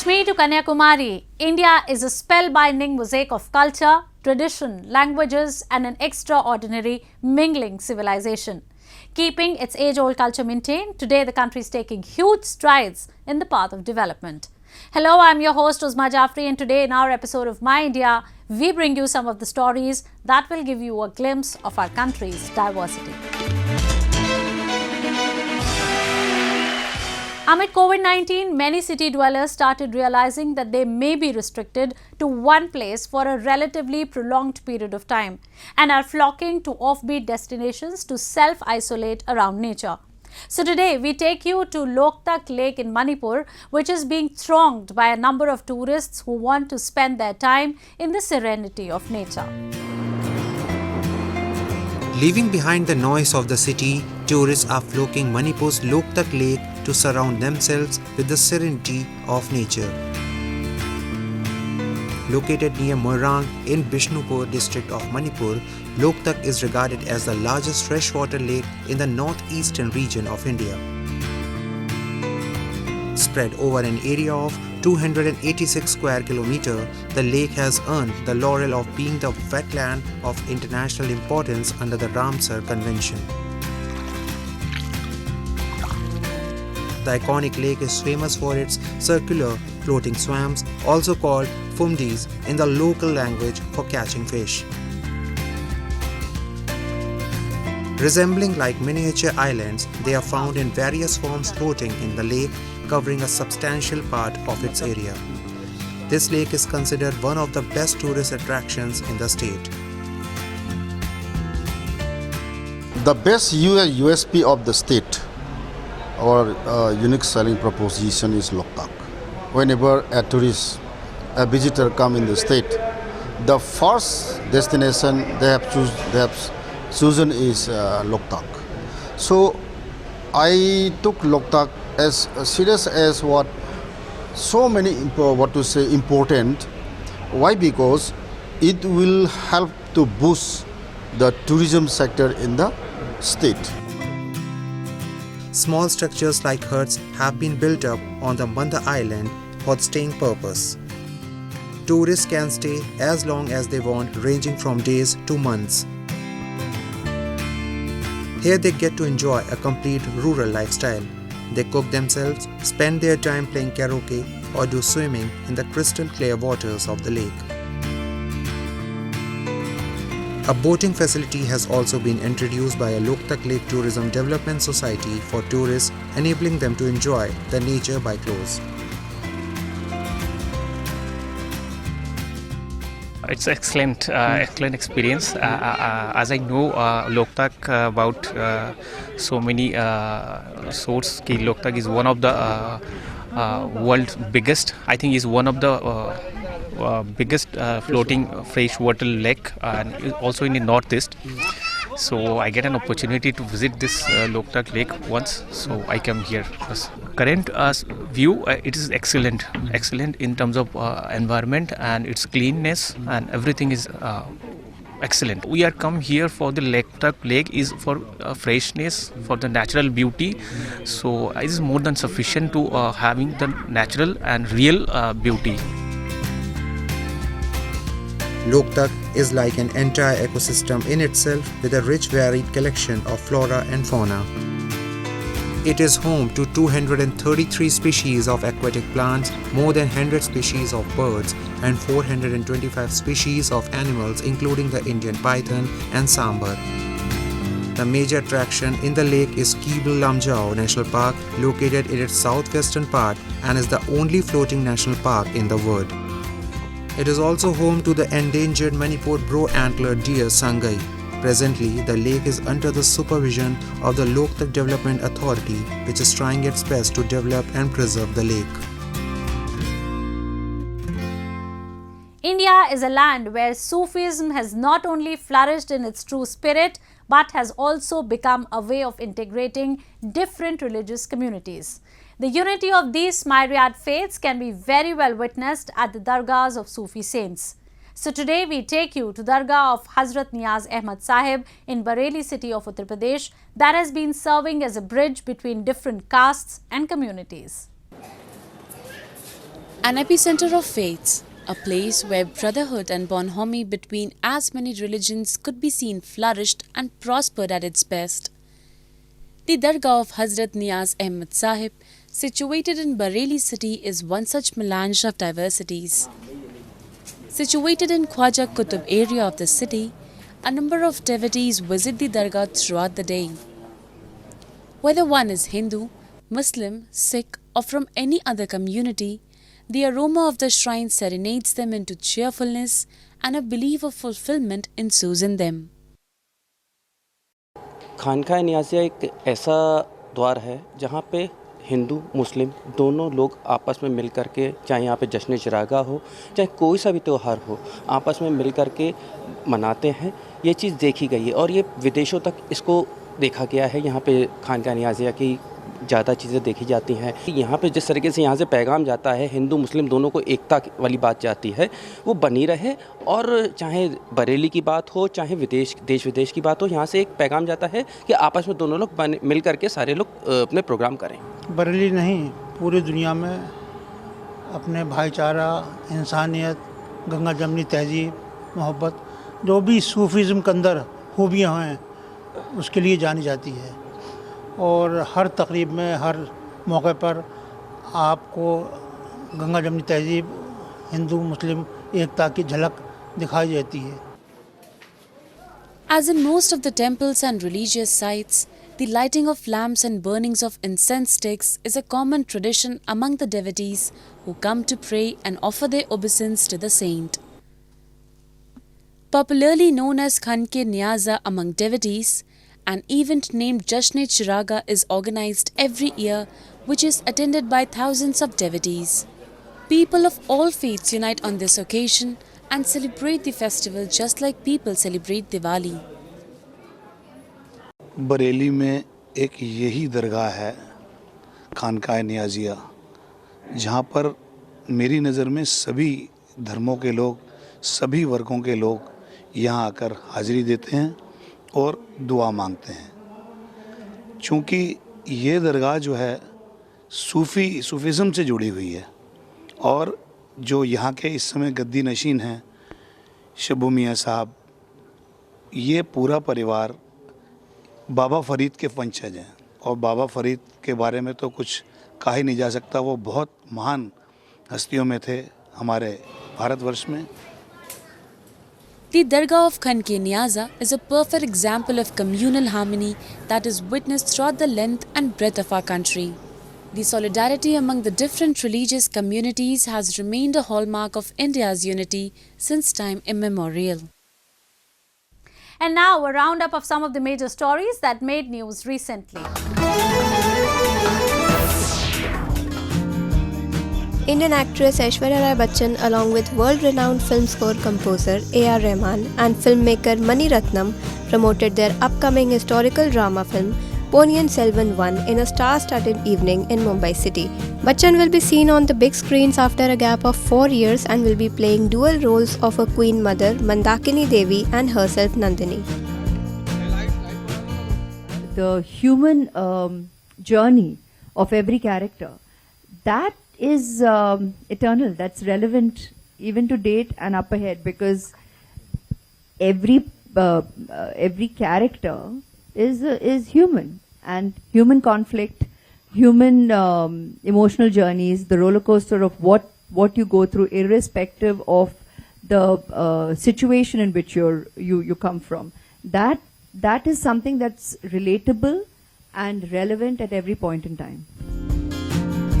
Kashmir to Kanyakumari, India is a spellbinding mosaic of culture, tradition, languages and an extraordinary mingling civilization. Keeping its age-old culture maintained, today the country is taking huge strides in the path of development. Hello, I'm your host Uzma Jafri, and today in our episode of My India, we bring you some of the stories that will give you a glimpse of our country's diversity. Amid COVID-19, many city dwellers started realizing that they may be restricted to one place for a relatively prolonged period of time and are flocking to offbeat destinations to self-isolate around nature. So today, we take you to Loktak Lake in Manipur, which is being thronged by a number of tourists who want to spend their time in the serenity of nature. Leaving behind the noise of the city, tourists are flocking Manipur's Loktak Lake to surround themselves with the serenity of nature. Located near Moirang in Bishnupur district of Manipur, Loktak is regarded as the largest freshwater lake in the northeastern region of India. Spread over an area of 286 square kilometers, the lake has earned the laurel of being the wetland of international importance under the Ramsar Convention. The iconic lake is famous for its circular floating swamps, also called fumdis in the local language for catching fish. Resembling like miniature islands, they are found in various forms floating in the lake, covering a substantial part of its area. This lake is considered one of the best tourist attractions in the state. The best USP of the state or unique selling proposition is Loktak. Whenever a tourist, a visitor come in the state, the first destination they have chosen is Loktak. So I took Loktak as serious as what so many important. Why? Because it will help to boost the tourism sector in the state. Small structures like huts have been built up on the Manda island for staying purpose. Tourists can stay as long as they want, ranging from days to months. Here they get to enjoy a complete rural lifestyle. They cook themselves, spend their time playing karaoke or do swimming in the crystal clear waters of the lake. A boating facility has also been introduced by a Loktak Lake Tourism Development Society for tourists, enabling them to enjoy the nature by close. It's excellent experience. As I know Loktak about so many sources, Loktak is one of the world's biggest. I think is one of the biggest floating freshwater lake, and also in the northeast. So I get an opportunity to visit this Loktak lake once, so I come here. Current view, it is excellent in terms of environment and its cleanness, and everything is excellent. We are come here for the Loktak lake is for freshness, for the natural beauty. So it is more than sufficient to having the natural and real beauty. Loktak is like an entire ecosystem in itself with a rich varied collection of flora and fauna. It is home to 233 species of aquatic plants, more than 100 species of birds and 425 species of animals including the Indian python and sambar. The major attraction in the lake is Kibul Lamjao National Park, located in its southwestern part and is the only floating national park in the world. It is also home to the endangered Manipur brow-antlered deer Sangai. Presently, the lake is under the supervision of the Loktak Development Authority, which is trying its best to develop and preserve the lake. India is a land where Sufism has not only flourished in its true spirit, but has also become a way of integrating different religious communities. The unity of these myriad faiths can be very well witnessed at the dargahs of Sufi saints. So today we take you to Dargah of Hazrat Niyaz Ahmad Sahib in Bareilly city of Uttar Pradesh that has been serving as a bridge between different castes and communities. An epicenter of faiths, a place where brotherhood and bonhomie between as many religions could be seen flourished and prospered at its best. The Dargah of Hazrat Niaz Ahmad Sahib, situated in Bareilly city, is one such melange of diversities. Situated in Khwaja Qutb area of the city, a number of devotees visit the Dargah throughout the day. Whether one is Hindu, Muslim, Sikh, or from any other community, the aroma of the shrine serenades them into cheerfulness and a belief of fulfillment ensues in them. खानकाह नियाज़िया एक ऐसा द्वार है जहाँ पे हिंदू मुस्लिम दोनों लोग आपस में मिल कर के, चाहे यहाँ पे जश्न चिरागा हो, चाहे कोई सा भी त्यौहार हो, आपस में मिल कर के मनाते हैं। ये चीज़ देखी गई है और ये विदेशों तक इसको देखा गया है। यहाँ पे खानकाह नियाज़िया की ज़्यादा चीज़ें देखी जाती हैं। यहाँ पे जिस तरीके से यहाँ से पैगाम जाता है, हिंदू मुस्लिम दोनों को एकता वाली बात जाती है, वो बनी रहे। और चाहे बरेली की बात हो, चाहे देश विदेश की बात हो, यहाँ से एक पैगाम जाता है कि आपस में दोनों लोग मिल करके सारे लोग अपने प्रोग्राम करें। बरेली नहीं, पूरी दुनिया में अपने भाईचारा, इंसानियत, गंगा जमनी तहजीब, मोहब्बत, जो भी सूफीज़म के अंदर खूबियाँ हैं, उसके लिए जानी जाती है। और हर तकरीब में, हर मौके पर आपको गंगा जमनी तहजीब, हिंदू मुस्लिम एकता की झलक दिखाई देती है। As in most of the temples and religious sites, the lighting of lamps and burnings of incense sticks is a common tradition among the devotees who come to pray and offer their obeisance to the saint. Popularly known as Khanke Niaza among devotees, an event named Jashn-e-Chiraga is organized every year, which is attended by thousands of devotees. People of all faiths unite on this occasion and celebrate the festival just like people celebrate Diwali. Bareilly में एक यही दरगाह है खानकाह नियाज़िया, जहाँ पर मेरी नज़र में सभी धर्मों के लोग, सभी वर्गों के लोग यहाँ आकर हाज़िरी देते हैं और दुआ मांगते हैं। चूँकि ये दरगाह जो है सूफ़ीज़म से जुड़ी हुई है और जो यहाँ के इस समय गद्दी नशीन हैं शब्बू मियाँ साहब, ये पूरा परिवार बाबा फ़रीद के वंशज हैं और बाबा फ़रीद के बारे में तो कुछ कहा ही नहीं जा सकता। वो बहुत महान हस्तियों में थे हमारे भारतवर्ष में। The Dargah of Khanke Niaza is a perfect example of communal harmony that is witnessed throughout the length and breadth of our country. The solidarity among the different religious communities has remained a hallmark of India's unity since time immemorial. And now a roundup of some of the major stories that made news recently. Indian actress Aishwarya Rai Bachchan, along with world-renowned film score composer A.R. Rahman and filmmaker Mani Ratnam, promoted their upcoming historical drama film Ponniyin Selvan-1 in a star-studded evening in Mumbai city. Bachchan will be seen on the big screens after a gap of 4 years and will be playing dual roles of a queen mother, Mandakini Devi, and herself Nandini. The human journey of every character, that is eternal, that's relevant even to date and up ahead, because every character is human, and human conflict, human emotional journeys, the roller coaster of what you go through, irrespective of the situation in which you come from, that is something that's relatable and relevant at every point in time.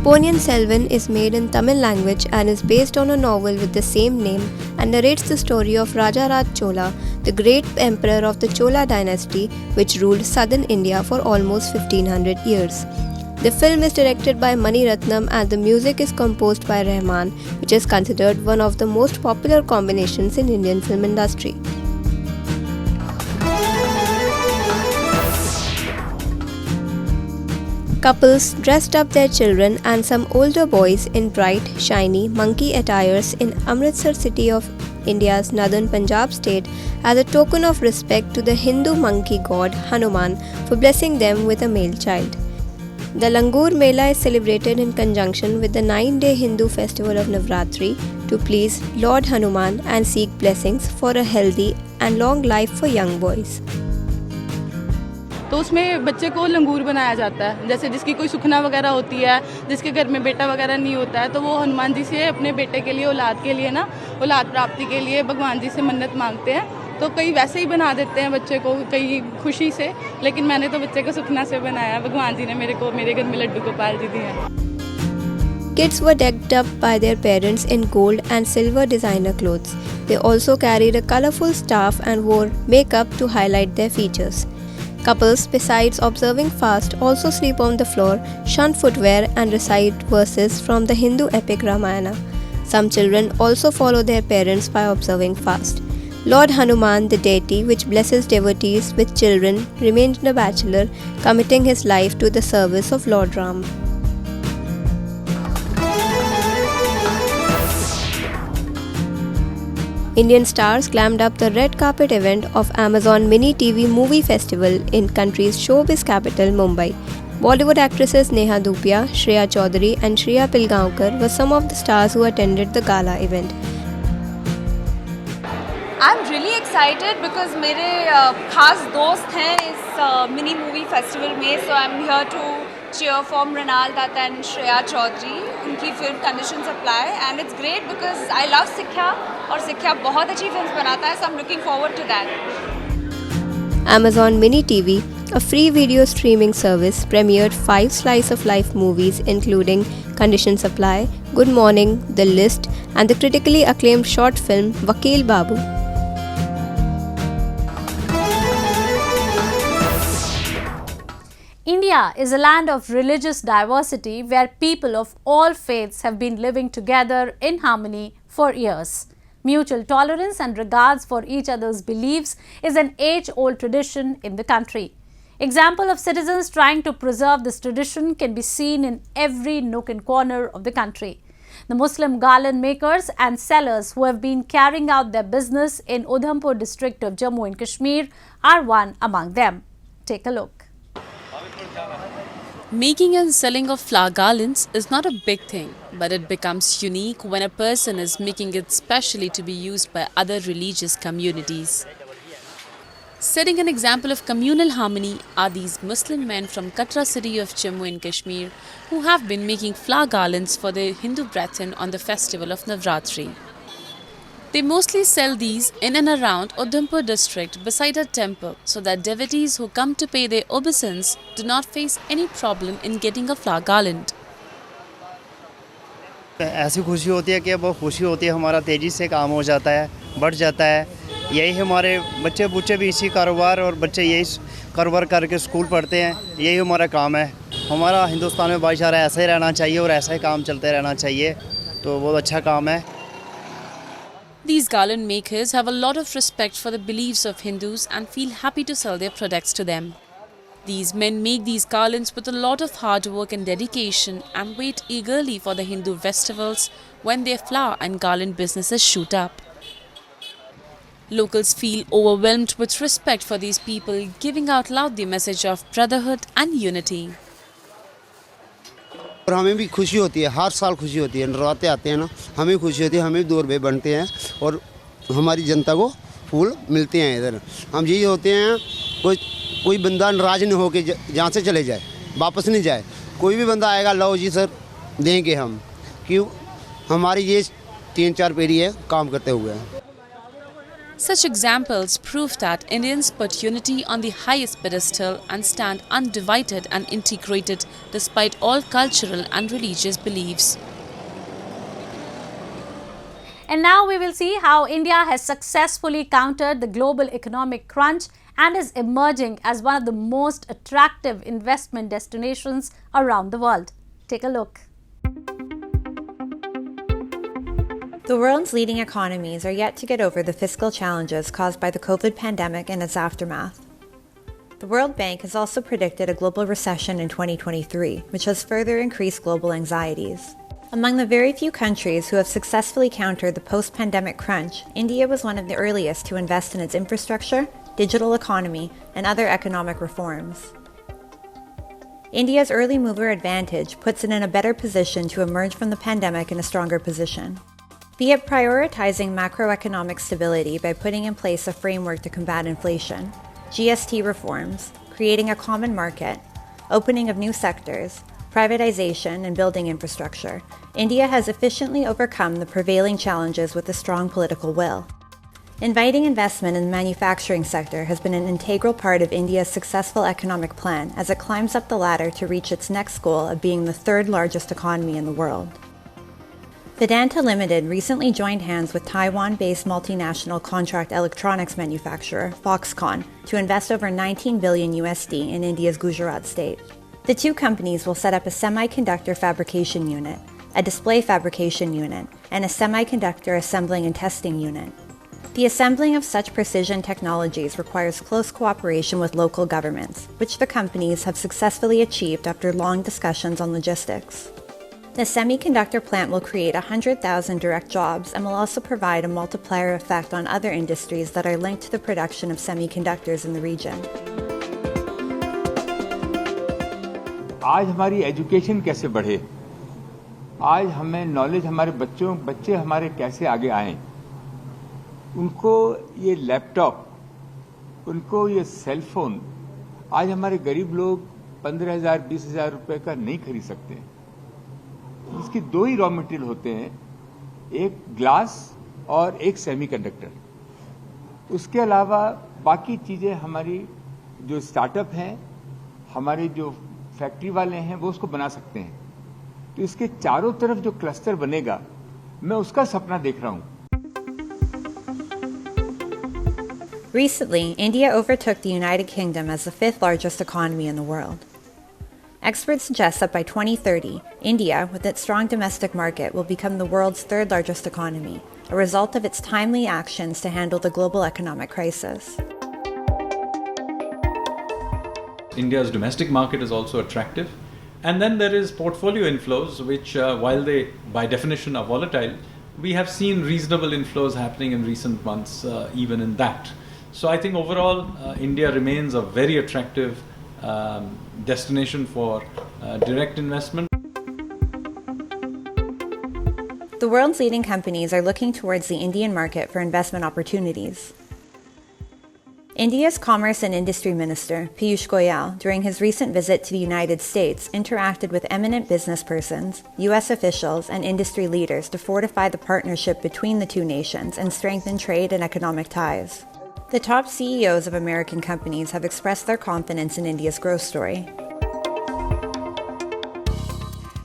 Ponniyin Selvan is made in Tamil language and is based on a novel with the same name and narrates the story of Raja Raj Chola, the great emperor of the Chola dynasty which ruled southern India for almost 1500 years. The film is directed by Mani Ratnam and the music is composed by Rahman, which is considered one of the most popular combinations in Indian film industry. Couples dressed up their children and some older boys in bright, shiny monkey attires in Amritsar city of India's northern Punjab state as a token of respect to the Hindu monkey god Hanuman for blessing them with a male child. The Langur Mela is celebrated in conjunction with the 9-day Hindu festival of Navratri to please Lord Hanuman and seek blessings for a healthy and long life for young boys. तो उसमें बच्चे को लंगूर बनाया जाता है, जैसे जिसकी कोई सुखना वगैरह होती है, जिसके घर में बेटा वगैरह नहीं होता है, तो वो हनुमान जी से अपने बेटे के लिए, औलाद के लिए ना, औलाद प्राप्ति के लिए भगवान जी से मन्नत मांगते हैं. तो कई वैसे ही बना देते हैं बच्चे को, कई खुशी से, लेकिन मैंने तो बच्चे को सुखना से बनाया. भगवान जी ने मेरे घर में लड्डू गोपाल जी दिए हैं. Kids were decked up by their parents in gold and silver designer clothes. They also carried a colorful staff and wore makeup to highlight their features. Couples, besides observing fast, also sleep on the floor, shun footwear and recite verses from the Hindu epic Ramayana. Some children also follow their parents by observing fast. Lord Hanuman, the deity which blesses devotees with children, remained a bachelor, committing his life to the service of Lord Ram. Indian stars climbed up the red carpet event of Amazon MizzimaTV Movie Festival in country's showbiz capital, Mumbai. Bollywood actresses Neha Dhupia, Shreya Chaudhary and Shreya Pilgaonkar were some of the stars who attended the gala event. I'm really excited because मेरे खास दोस्त हैं इस mini movie festival में, so I'm here to cheer for Mrinal Dutt and Shreya Chaudhary. उनकी film Conditions Apply and it's great because I love सिक्ख्या और सिक्ख्या बहुत अच्छी फिल्म्स बनाता है, so I'm looking forward to that. Amazon MizzimaTV, a free video streaming service, premiered 5 slice of life movies including Conditions Apply, Good Morning, The List and the critically acclaimed short film Vakil Babu. India is a land of religious diversity where people of all faiths have been living together in harmony for years. Mutual tolerance and regards for each other's beliefs is an age-old tradition in the country. Example of citizens trying to preserve this tradition can be seen in every nook and corner of the country. The Muslim garland makers and sellers who have been carrying out their business in Udhampur district of Jammu and Kashmir are one among them. Take a look. Making and selling of flower garlands is not a big thing, but it becomes unique when a person is making it specially to be used by other religious communities. Setting an example of communal harmony are these Muslim men from Katra city of Jammu and Kashmir who have been making flower garlands for their Hindu brethren on the festival of Navratri. They mostly sell these in and around Udhampur district beside a temple so that devotees who come to pay their obeisance do not face any problem in getting a flower garland. ऐसी खुशी होती है कि बहुत खुशी होती है, हमारा तेज़ी से काम हो जाता है, बढ़ जाता है. यही हमारे बच्चे बुच्चे भी इसी कारोबार और बच्चे यही कारोबार करके स्कूल पढ़ते हैं, यही हमारा काम है. हमारा हिंदुस्तान में भाईचारा ऐसा ही रहना चाहिए और ऐसा ही काम चलते रहना चाहिए, तो बहुत अच्छा काम है. These garland makers have a lot of respect for the beliefs of Hindus and feel happy to sell their products to them. These men make these garlands with a lot of hard work and dedication and wait eagerly for the Hindu festivals when their flower and garland businesses shoot up. Locals feel overwhelmed with respect for these people, giving out loud the message of brotherhood and unity. और हमें भी खुशी होती है, हर साल खुशी होती है, नवरात्रे आते हैं ना, हमें खुशी होती है, हमें भी 2 रुपये बनते हैं और हमारी जनता को फूल मिलते हैं. इधर हम यही होते हैं, कोई बंदा नाराज नहीं हो के जहाँ से चले जाए, वापस नहीं जाए. कोई भी बंदा आएगा, लो जी सर देंगे हम, क्यों हमारी ये 3-4 पीढ़ी है काम करते हुए. Such examples prove that Indians put unity on the highest pedestal and stand undivided and integrated despite all cultural and religious beliefs. And now we will see how India has successfully countered the global economic crunch and is emerging as one of the most attractive investment destinations around the world. Take a look. The world's leading economies are yet to get over the fiscal challenges caused by the COVID pandemic and its aftermath. The World Bank has also predicted a global recession in 2023, which has further increased global anxieties. Among the very few countries who have successfully countered the post-pandemic crunch, India was one of the earliest to invest in its infrastructure, digital economy, and other economic reforms. India's early mover advantage puts it in a better position to emerge from the pandemic in a stronger position. Be it prioritizing macroeconomic stability by putting in place a framework to combat inflation, GST reforms, creating a common market, opening of new sectors, privatization, and building infrastructure, India has efficiently overcome the prevailing challenges with a strong political will. Inviting investment in the manufacturing sector has been an integral part of India's successful economic plan as it climbs up the ladder to reach its next goal of being the third largest economy in the world. Vedanta Limited recently joined hands with Taiwan-based multinational contract electronics manufacturer Foxconn to invest over $19 billion in India's Gujarat state. The two companies will set up a semiconductor fabrication unit, a display fabrication unit, and a semiconductor assembling and testing unit. The assembling of such precision technologies requires close cooperation with local governments, which the companies have successfully achieved after long discussions on logistics. The semiconductor plant will create 100,000 direct jobs and will also provide a multiplier effect on other industries that are linked to the production of semiconductors in the region. आज हमारी education कैसे बढ़े, आज हमें knowledge हमारे बच्चे हमारे कैसे आगे आएं, उनको ये लैपटॉप, उनको ये सेल फोन, आज हमारे गरीब लोग 15,000 20,000 रुपए का नहीं खरीद सकते। इसकी दो ही रॉ मटेरियल होते हैं, एक ग्लास और एक सेमीकंडक्टर। उसके अलावा बाकी चीजें हमारी जो स्टार्टअप हैं, हमारे जो फैक्ट्री वाले हैं, वो उसको बना सकते हैं। तो इसके चारों तरफ जो क्लस्टर बनेगा, मैं उसका सपना देख रहा हूं। Recently, India overtook the United Kingdom as the fifth largest economy in the world. Experts suggest that by 2030, India, with its strong domestic market, will become the world's third largest economy, a result of its timely actions to handle the global economic crisis. India's domestic market is also attractive. And then there is portfolio inflows, which while they by definition are volatile, we have seen reasonable inflows happening in recent months, even in that. So I think overall, India remains a very attractive destination for direct investment. The world's leading companies are looking towards the Indian market for investment opportunities. India's Commerce and Industry Minister, Piyush Goyal, during his recent visit to the United States, interacted with eminent business persons, U.S. officials, and industry leaders to fortify the partnership between the two nations and strengthen trade and economic ties. The top CEOs of American companies have expressed their confidence in India's growth story.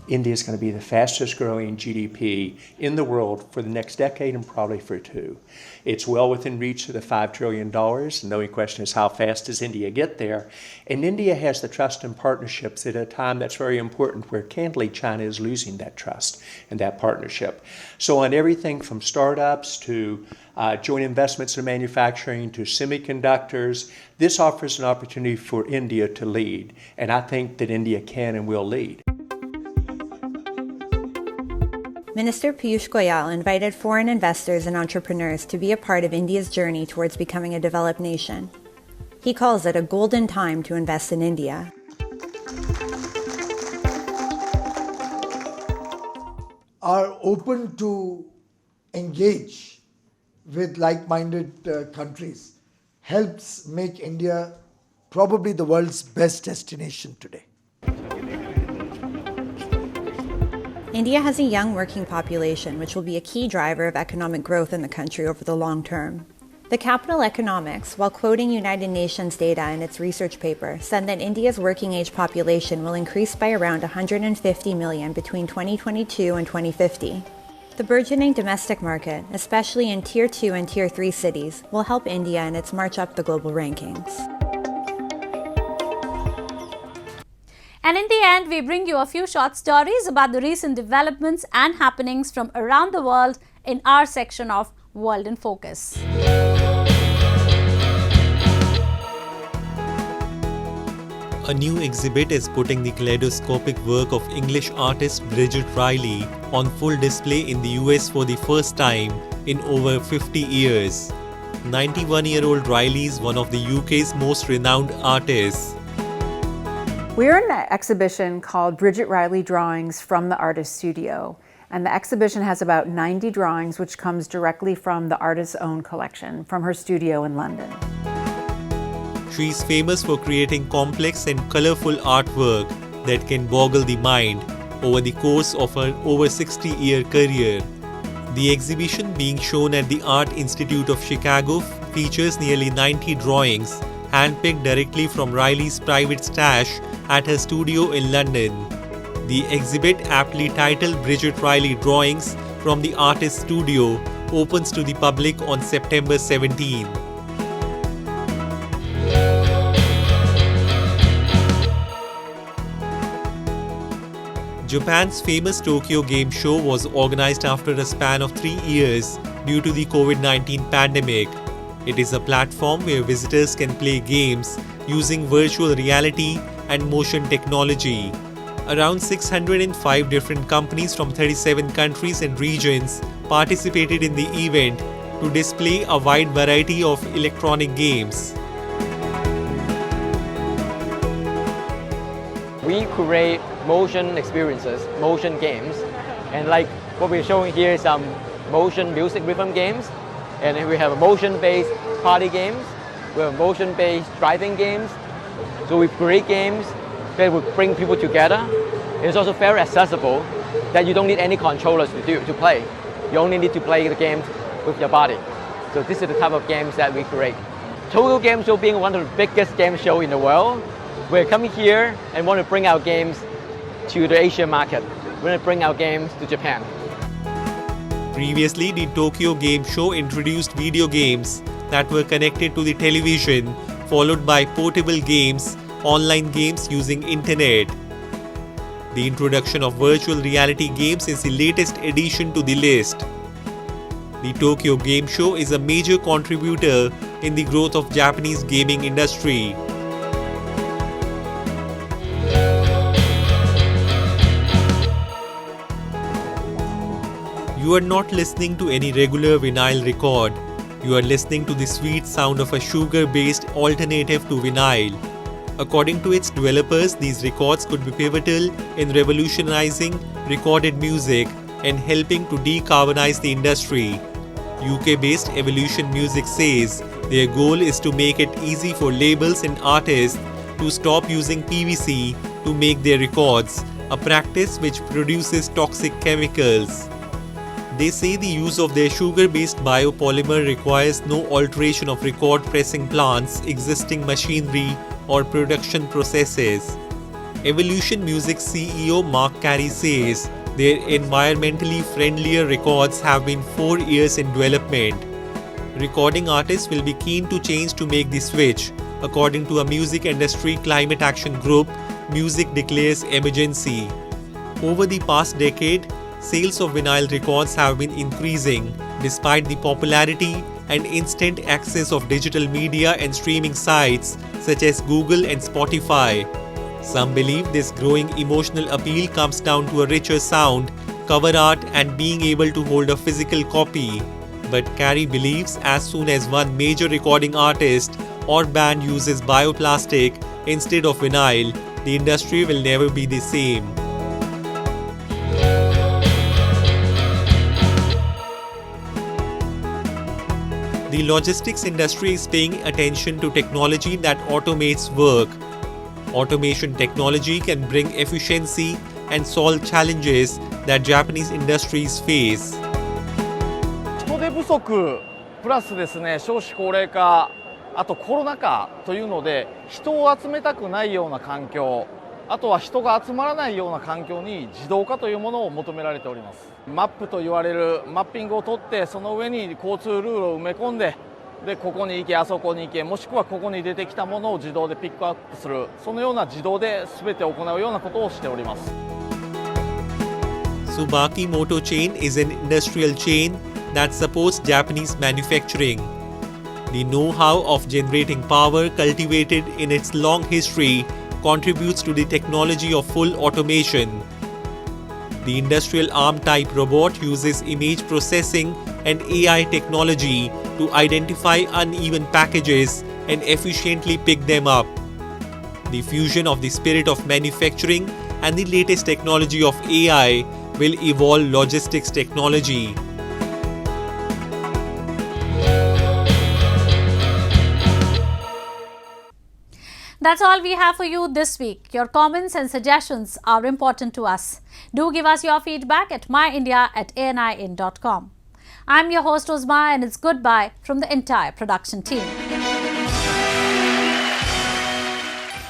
India is going to be the fastest growing GDP in the world for the next decade and probably for two. It's well within reach of the $5 trillion. The only question is how fast does India get there? And India has the trust and partnerships at a time that's very important where candidly China is losing that trust and that partnership. So on everything from startups to joint investments in manufacturing to semiconductors, this offers an opportunity for India to lead. And I think that India can and will lead. Minister Piyush Goyal invited foreign investors and entrepreneurs to be a part of India's journey towards becoming a developed nation. He calls it a golden time to invest in India. Are open to engage with like-minded countries helps make India probably the world's best destination today. India has a young working population, which will be a key driver of economic growth in the country over the long term. The Capital Economics, while quoting United Nations data in its research paper, said that India's working age population will increase by around 150 million between 2022 and 2050. The burgeoning domestic market, especially in Tier 2 and Tier 3 cities, will help India in its march up the global rankings. And in the end, we bring you a few short stories about the recent developments and happenings from around the world in our section of World in Focus. A new exhibit is putting the kaleidoscopic work of English artist Bridget Riley on full display in the US for the first time in over 50 years. 91-year-old Riley is one of the UK's most renowned artists. We're in an exhibition called Bridget Riley Drawings from the Artist Studio. And the exhibition has about 90 drawings, which comes directly from the artist's own collection, from her studio in London. She is famous for creating complex and colorful artwork that can boggle the mind over the course of her over 60-year career. The exhibition being shown at the Art Institute of Chicago features nearly 90 drawings handpicked directly from Riley's private stash at her studio in London. The exhibit, aptly titled Bridget Riley Drawings from the Artist Studio, opens to the public on September 17. Japan's famous Tokyo Game Show was organized after a span of 3 years due to the COVID-19 pandemic. It is a platform where visitors can play games using virtual reality and motion technology. Around 605 different companies from 37 countries and regions participated in the event to display a wide variety of electronic games. We create motion experiences, motion games, and like what we're showing here is some motion music rhythm games, and then we have motion-based party games, we have motion-based driving games. So we create games that will bring people together. It's also very accessible that you don't need any controllers to play. You only need to play the games with your body. So this is the type of games that we create. Tokyo Game Show being one of the biggest game shows in the world, we're coming here and want to bring our games to the Asian market. We want to bring our games to Japan. Previously, the Tokyo Game Show introduced video games that were connected to the television, followed by portable games, online games using internet. The introduction of virtual reality games is the latest addition to the list. The Tokyo Game Show is a major contributor in the growth of Japanese gaming industry. You are not listening to any regular vinyl record. You are listening to the sweet sound of a sugar-based alternative to vinyl. According to its developers, these records could be pivotal in revolutionizing recorded music and helping to decarbonize the industry. UK-based Evolution Music says their goal is to make it easy for labels and artists to stop using PVC to make their records, a practice which produces toxic chemicals. They say the use of their sugar-based biopolymer requires no alteration of record pressing plants, existing machinery, or production processes. Evolution Music CEO Mark Carey says their environmentally friendlier records have been 4 years in development. Recording artists will be keen to change to make the switch. According to a music industry climate action group, Music Declares Emergency. Over the past decade, sales of vinyl records have been increasing despite the popularity and instant access of digital media and streaming sites such as Google and Spotify. Some believe this growing emotional appeal comes down to a richer sound, cover art, and being able to hold a physical copy. But Carey believes as soon as one major recording artist or band uses bioplastic instead of vinyl, the industry will never be the same. The logistics industry is paying attention to technology that automates work. Automation technology can bring efficiency and solve challenges that Japanese industries face. 人手不足プラスですね、少子高齢化、あとコロナ禍というので、人を集めたくないような環境、あとは人が集まらないような環境に自動化というものを求められております。マップと言われるマッピングを取って、その上に交通ルールを埋め込んで、でここに行け、あそこに行け、もしくはここに出てきたものを自動でピックアップする、そのような自動で全て行うようなことをしております。Tsubaki Moto Chain is an industrial chain that supports Japanese manufacturing. The know-how of generating power cultivated in its long history contributes to the technology of full automation. The industrial arm-type robot uses image processing and AI technology to identify uneven packages and efficiently pick them up. The fusion of the spirit of manufacturing and the latest technology of AI will evolve logistics technology. That's all we have for you this week. Your comments and suggestions are important to us. Do give us your feedback at myindia@anin.com. I'm your host Uzma, and it's goodbye from the entire production team.